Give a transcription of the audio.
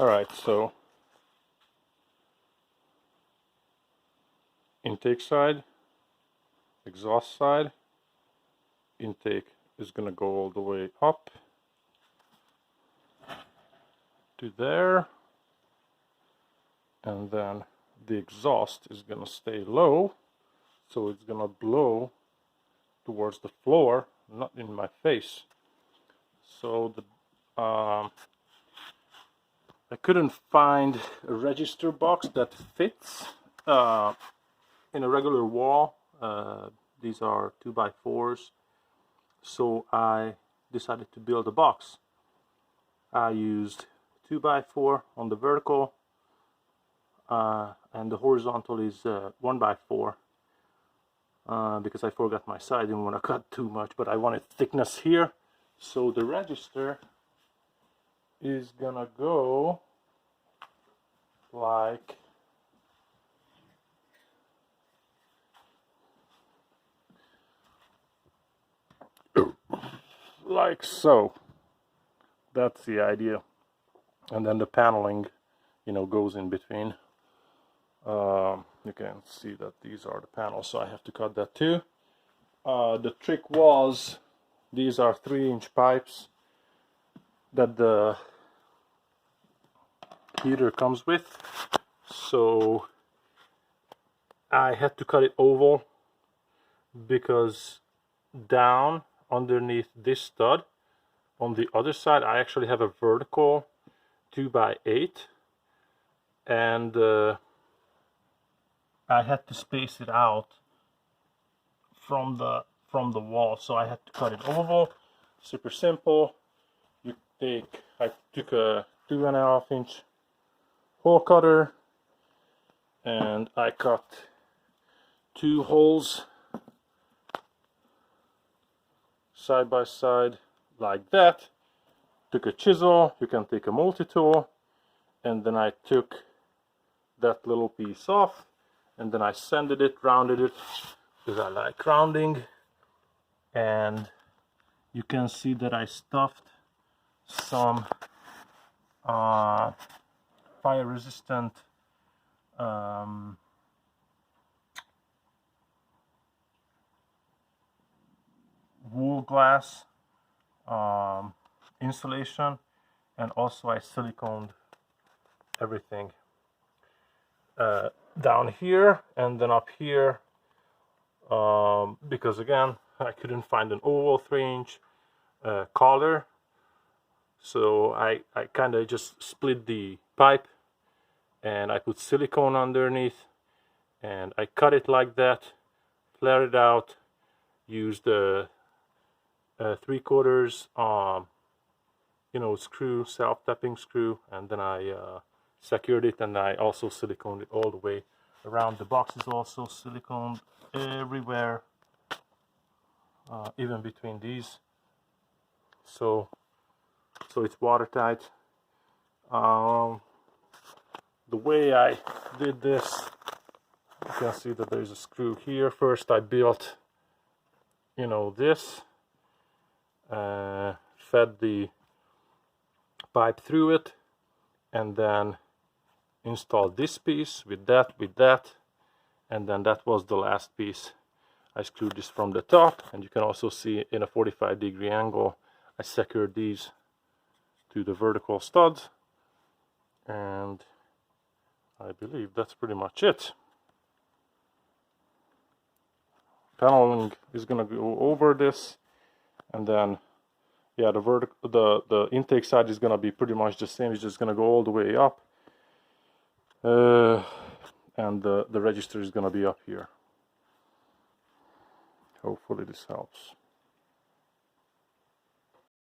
Alright, so intake side, exhaust side. Intake is gonna go all the way up to there, and then the exhaust is gonna stay low, so it's gonna blow towards the floor, not in my face. So the I couldn't find a register box that fits in a regular wall. These are 2x4s, so I decided to build a box. I used 2x4 on the vertical, and the horizontal is 1x4, because I forgot my side. I didn't want to cut too much, but I wanted thickness here. So the register is gonna go like so. That's the idea. And then the paneling, you know, goes in between. You can see that these are the panels, so I have to cut that too. The trick was, these are 3-inch pipes that the heater comes with, so I had to cut it oval, because down underneath this stud on the other side I actually have a vertical 2x8, and I had to space it out from the wall, so I had to cut it oval. Super simple. I took a 2.5-inch hole cutter and I cut 2 holes side by side like that. Took a chisel, you can take a multi-tool, and then I took that little piece off, and then I sanded it, rounded it, because I like rounding. And you can see that I stuffed some fire resistant wool glass insulation, and also I siliconed everything down here and then up here, because again I couldn't find an oval 3-inch collar, so I kind of just split the pipe and I put silicone underneath and I cut it like that, flare it out, used the 3/4 you know, screw, self-tapping screw, and then I secured it, and I also siliconed it all the way around. The box is also siliconed everywhere, even between these, so it's watertight. The way I did this, you can see that there's a screw here. First I built, you know, this, fed the pipe through it, and then installed this piece with that, and then that was the last piece. I screwed this from the top, and you can also see in a 45-degree angle I secured these to the vertical studs, and I believe that's pretty much it. Paneling is gonna go over this, and then yeah, the intake side is gonna be pretty much the same. It's just gonna go all the way up, and the register is gonna be up here. Hopefully this helps.